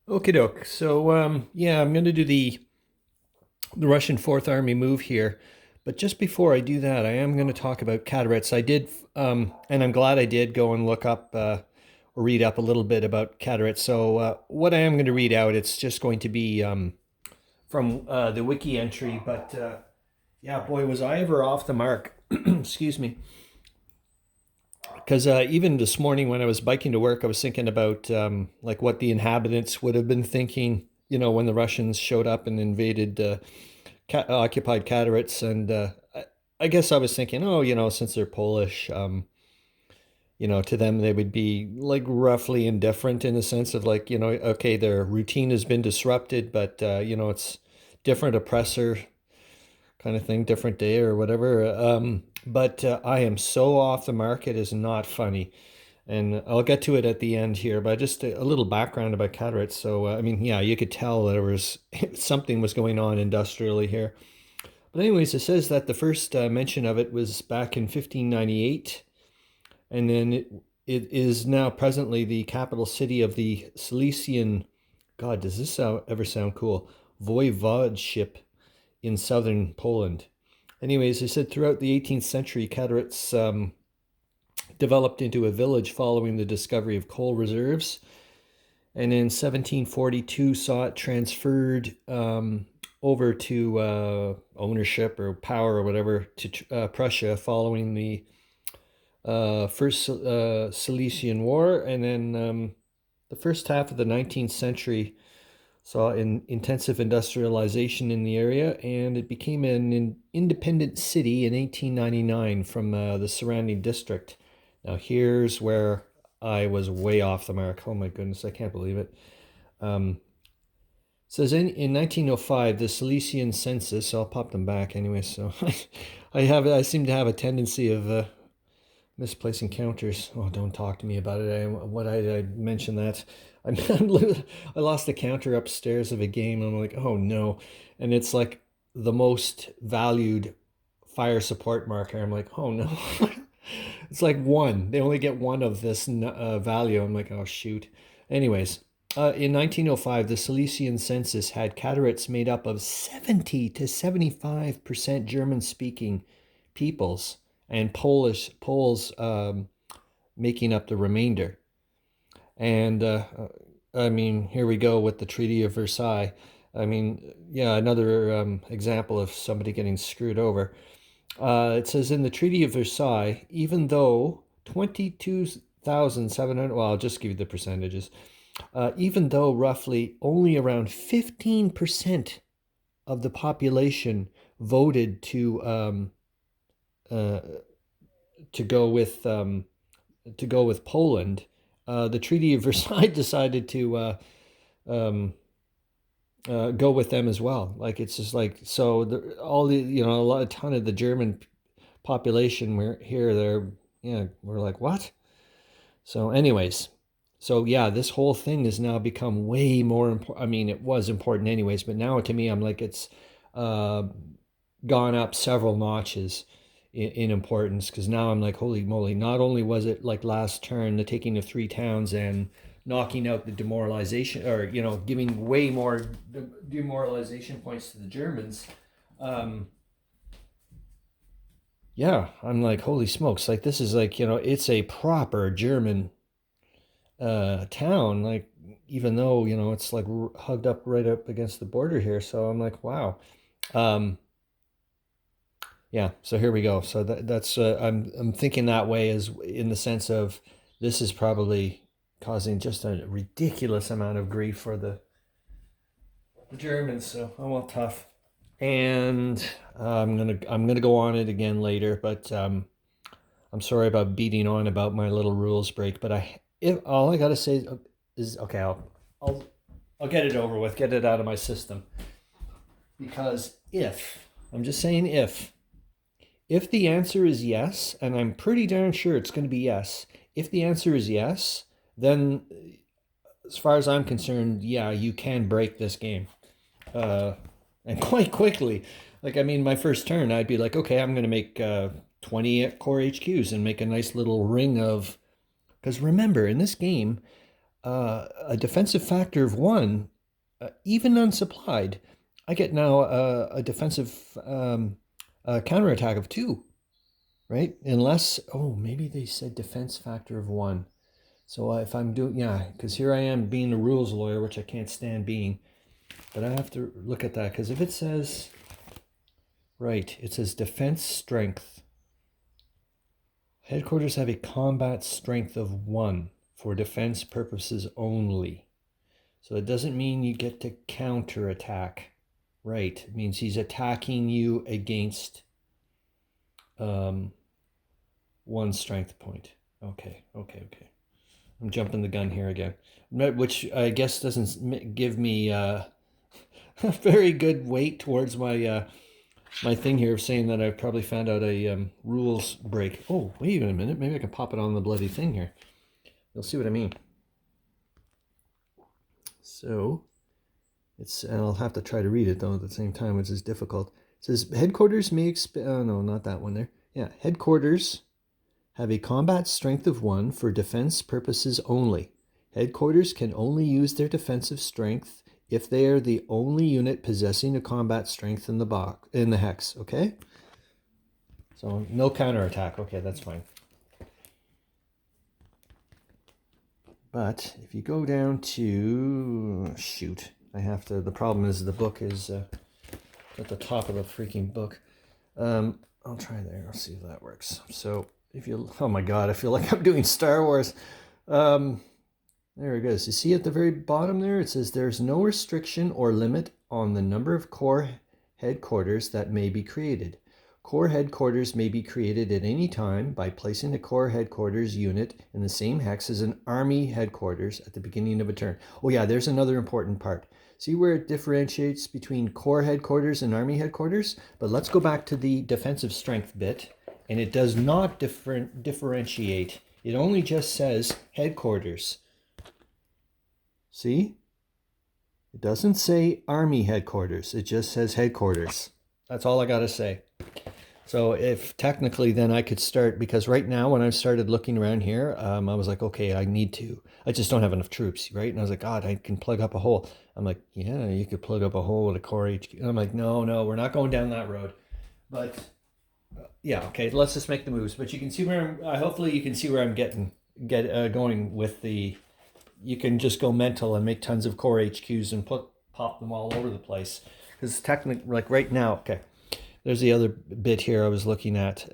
Okie doke. So, yeah, I'm going to do the Russian Fourth Army move here. But just before I do that, I am going to talk about Kattoritz. I did, and I'm glad I did go and look up or read up a little bit about Kattoritz. So, what I am going to read out, it's just going to be from the wiki entry. But yeah, boy, was I ever off the mark. Excuse me. Because even this morning when I was biking to work, I was thinking about like what the inhabitants would have been thinking, when the Russians showed up and invaded, occupied Kattoritz. And I guess I was thinking, oh, since they're Polish, to them they would be like roughly indifferent in the sense of like, okay, their routine has been disrupted, but it's different oppressor kind of thing, different day or whatever. But I am so off the mark, it is not funny. And I'll get to it at the end here, but just a little background about Katteritz. So, I mean, yeah, you could tell there was something was going on industrially here. But anyways, it says that the first mention of it was back in 1598, and then it is now presently the capital city of the Silesian. God, does this ever sound cool? Voivodeship in southern Poland. Anyways, they said throughout the 18th century, Katteritz developed into a village following the discovery of coal reserves. And in 1742 saw it transferred over to ownership or power or whatever to Prussia following the First Silesian War. And then the first half of the 19th century saw intensive industrialization in the area, and it became an independent city in 1899 from the surrounding district. Now, here's where I was way off the mark. Oh my goodness, I can't believe it. Um, says in 1905, the Silesian census, I'll pop them back anyway, so I seem to have a tendency of misplacing counters. Oh, don't talk to me about it. I mentioned that. I lost a counter upstairs of a game. I'm like, oh no. And it's like the most valued fire support marker. I'm like, oh no. It's like one. They only get one of this value. I'm like, oh shoot. Anyways, in 1905, the Silesian census had Kattoritz made up of 70 to 75% German-speaking peoples and Poles making up the remainder. And I mean, here we go with the Treaty of Versailles. I mean, yeah, another example of somebody getting screwed over. It says in the Treaty of Versailles, even though 22,700, well, I'll just give you the percentages, even though roughly only around 15% of the population voted uh, to go with Poland, the Treaty of Versailles decided to go with them as well. Like it's just like so all the a ton of the German population were here. They're we're like what? So, anyways, so yeah, this whole thing has now become way more important. I mean, it was important anyways, but now to me, I'm like it's uh, gone up several notches in importance because now I'm like, holy moly! Not only was it like last turn, the taking of three towns and knocking out the demoralization, or giving way more demoralization points to the Germans. Um, yeah, I'm like, holy smokes! Like this is like it's a proper German town. Like even though it's like hugged up right up against the border here, so I'm like, wow. Um, Yeah, so here we go. So that's I'm thinking that way as in the sense of this is probably causing just a ridiculous amount of grief for the Germans. So oh well, tough. And I'm gonna go on it again later, but I'm sorry about beating on about my little rules break. But if all I gotta say is okay, I'll I'll get it over with, get it out of my system. Because if I'm just saying if the answer is yes, and I'm pretty darn sure it's going to be yes, if the answer is yes, then as far as I'm concerned, yeah, you can break this game. Uh, and quite quickly. Like, I mean, my first turn, I'd be like, okay, I'm going to make 20 core HQs and make a nice little ring of. Because remember, in this game, a defensive factor of 1, even unsupplied, I get now a defensive counterattack of 2, right? Unless, oh, maybe they said defense factor of 1. So if I'm doing, yeah, because here I am being a rules lawyer, which I can't stand being, but I have to look at that, because if it says, right, it says defense strength. Headquarters have a combat strength of 1 for defense purposes only. So it doesn't mean you get to counterattack, right? It means he's attacking you against 1 strength point. Okay. I'm jumping the gun here again, which I guess doesn't give me a very good weight towards my my thing here of saying that I've probably found out a rules break. Oh, wait a minute. Maybe I can pop it on the bloody thing here. You'll see what I mean. So it's, and I'll have to try to read it though at the same time, which is difficult. It says headquarters may oh no, not that one there. Yeah, headquarters have a combat strength of 1 for defense purposes only. Headquarters can only use their defensive strength if they are the only unit possessing a combat strength in the hex, okay? So no counterattack. Okay, that's fine. But if you go down to, shoot, I have to, the problem is the book is at the top of the freaking book. I'll try there, I'll see if that works. So if you, oh my God, I feel like I'm doing Star Wars. There it goes. You see at the very bottom there, it says there's no restriction or limit on the number of core headquarters that may be created. Core headquarters may be created at any time by placing a core headquarters unit in the same hex as an army headquarters at the beginning of a turn. Oh yeah, there's another important part. See where it differentiates between core headquarters and army headquarters? But let's go back to the defensive strength bit, and it does not differentiate. It only just says headquarters. See? It doesn't say army headquarters. It just says headquarters. That's all I got to say. So if technically then I could start, because right now when I started looking around here, I was like, okay, I just don't have enough troops, right? And I was like, God, I can plug up a hole. I'm like, yeah, you could plug up a hole with a core HQ. And I'm like, no, we're not going down that road. But yeah, okay, let's just make the moves. But you can see where hopefully you can see where I'm going with the, you can just go mental and make tons of core HQs and pop them all over the place. Because technically, like right now, okay, there's the other bit here I was looking at,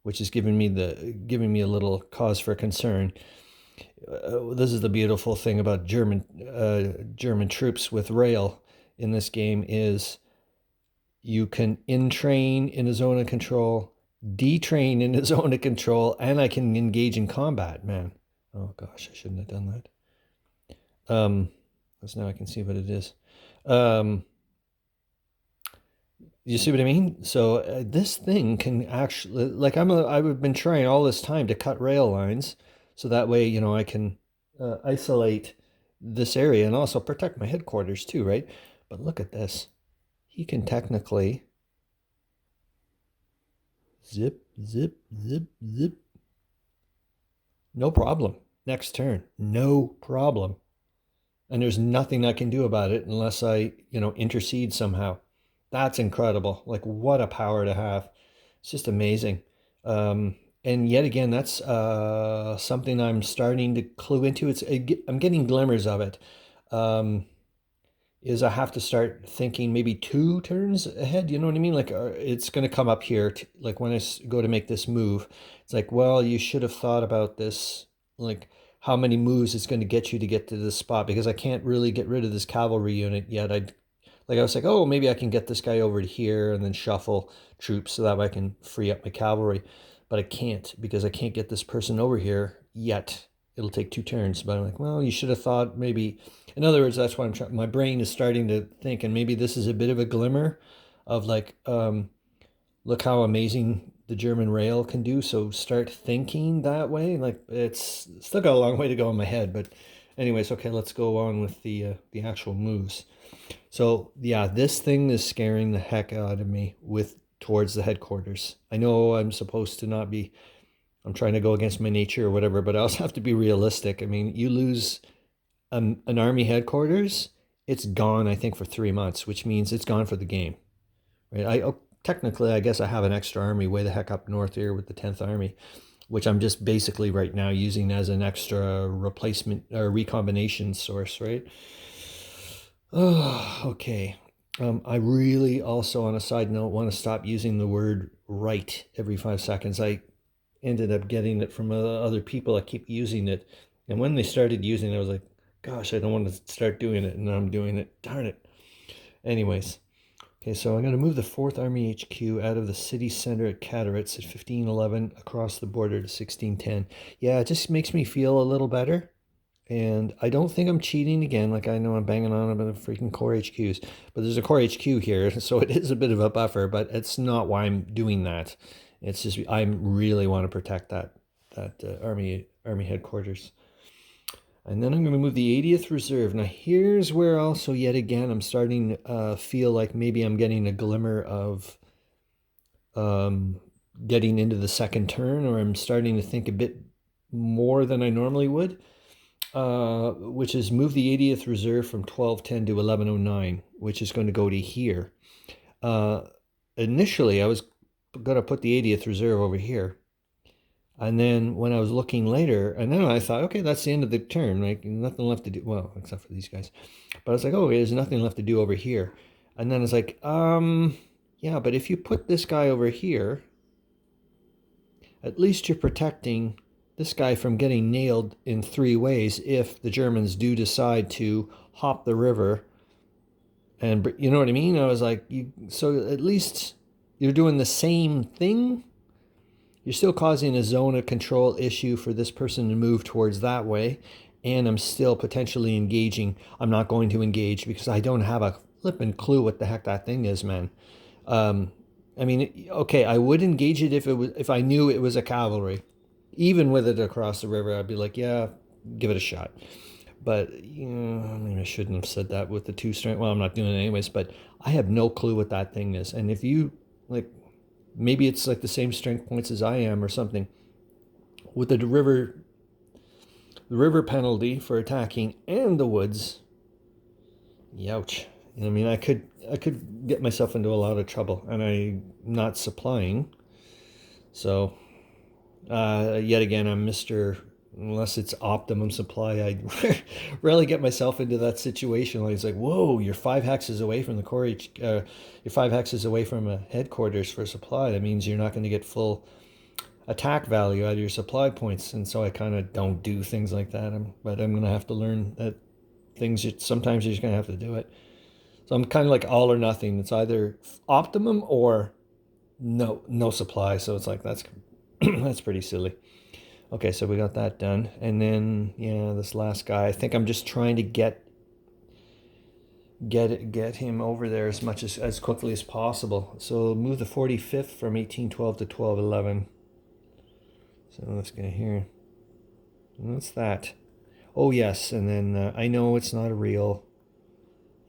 which is giving me a little cause for concern. This is the beautiful thing about German troops with rail in this game is you can in-train in a zone of control, detrain in a zone of control, and I can engage in combat, man. Oh gosh, I shouldn't have done that. Because now I can see what it is. You see what I mean? So this thing can actually, like I've been trying all this time to cut rail lines, so that way, you know, I can isolate this area and also protect my headquarters too, right? But look at this. He can technically zip, zip, zip, zip. No problem. Next turn, no problem. And there's nothing I can do about it unless I, intercede somehow. That's incredible. Like, what a power to have. It's just amazing. And yet again, that's something I'm starting to clue into. I'm getting glimmers of it. Is I have to start thinking maybe 2 turns ahead. You know what I mean? Like, it's going to come up here. Like when I go to make this move, it's like, well, you should have thought about this. Like how many moves it's going to get you to get to this spot, because I can't really get rid of this cavalry unit yet. I was like, oh, maybe I can get this guy over to here and then shuffle troops so that way I can free up my cavalry. But I can't, because I can't get this person over here yet. It'll take 2 turns. But I'm like, well, you should have thought maybe. In other words, that's why I'm trying. My brain is starting to think, and maybe this is a bit of a glimmer of like, look how amazing the German rail can do. So start thinking that way. Like, it's still got a long way to go in my head, but anyways, okay, let's go on with the actual moves. So yeah, this thing is scaring the heck out of me towards the headquarters. I know I'm supposed to not be I'm trying to go against my nature or whatever, but I also have to be realistic. I mean, you lose an army headquarters, it's gone, I think, for 3 months, which means it's gone for the game. Right? Technically, I guess I have an extra army way the heck up north here with the 10th Army, which I'm just basically right now using as an extra replacement or recombination source, right? Oh, okay. I really also, on a side note, want to stop using the word right every 5 seconds. I ended up getting it from other people. I keep using it. And when they started using it, I was like, gosh, I don't want to start doing it. And now I'm doing it. Darn it. Anyways. Okay, so I'm going to move the 4th Army HQ out of the city center at Kattoritz at 1511 across the border to 1610. Yeah, it just makes me feel a little better. And I don't think I'm cheating again. Like, I know I'm banging on about freaking core HQs, but there's a core HQ here, so it is a bit of a buffer, but it's not why I'm doing that. It's just I really want to protect that army headquarters. And then I'm going to move the 80th Reserve. Now here's where also yet again I'm starting to feel like maybe I'm getting a glimmer of getting into the second turn, or I'm starting to think a bit more than I normally would, which is move the 80th Reserve from 1210 to 1109, which is going to go to here. Initially, I was going to put the 80th Reserve over here. And then when I was looking later, and then I thought, okay, that's the end of the turn, right? Nothing left to do. Well, except for these guys. But I was like, oh, there's nothing left to do over here. And then it's like, yeah, but if you put this guy over here, at least you're protecting this guy from getting nailed in 3 ways if the Germans do decide to hop the river. And you know what I mean? I was like, so at least you're doing the same thing. You're still causing a zone of control issue for this person to move towards that way. And I'm still potentially engaging. I'm not going to engage because I don't have a flipping clue what the heck that thing is, man. I mean, okay, I would engage it if I knew it was a cavalry. Even with it across the river, I'd be like, yeah, give it a shot. But, you know, I mean, I shouldn't have said that with the 2 strength. Well, I'm not doing it anyways, but I have no clue what that thing is. And if you, like, maybe it's like the same strength points as I am or something. With the river penalty for attacking and the woods, youch. You know, I mean, I could get myself into a lot of trouble, and I'm not supplying. So, yet again, I'm Mr. Unless it's optimum supply, I rarely get myself into that situation. Like, it's like, whoa, you're 5 hexes away from the core. You're 5 hexes away from a headquarters for supply. That means you're not going to get full attack value out of your supply points. And so I kind of don't do things like that. But I'm going to have to learn that sometimes you're just going to have to do it. So I'm kind of like all or nothing. It's either optimum or no supply. So it's like that's that's pretty silly. Okay, so we got that done. And then, yeah, this last guy, I think I'm just trying to get him over there as quickly as possible. So move the 45th from 1812 to 1211. So let's get here. What's that? Oh, yes, and then I know it's not a real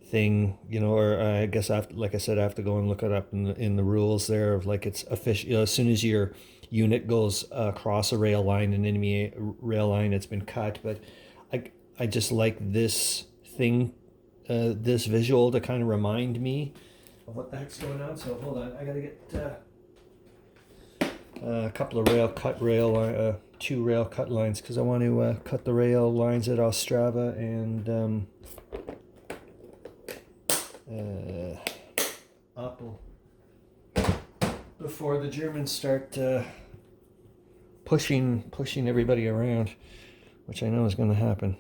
thing, you know, or I guess like I said, I have to go and look it up in the rules there of like it's official. You know, as soon as your unit goes across a rail line, an enemy rail line, it's been cut. But I just like this thing, this visual to kind of remind me of what the heck's going on. So hold on, I gotta get a couple of two rail cut lines because I want to cut the rail lines at Ostrava and Apple before the Germans start pushing everybody around, which I know is going to happen.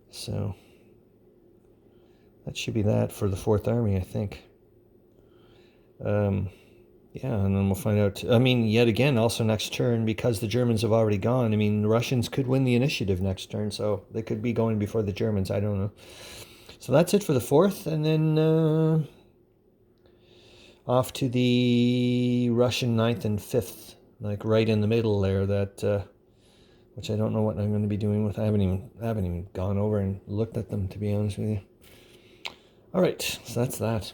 So that should be that for the 4th Army, I think. Yeah, and then we'll find out. I mean, yet again, also next turn, because the Germans have already gone, I mean, the Russians could win the initiative next turn, so they could be going before the Germans. I don't know. So that's it for the 4th, and then off to the Russian 9th and 5th, like right in the middle there, that which I don't know what I'm going to be doing with. I haven't even gone over and looked at them, to be honest with you. All right, so that's that.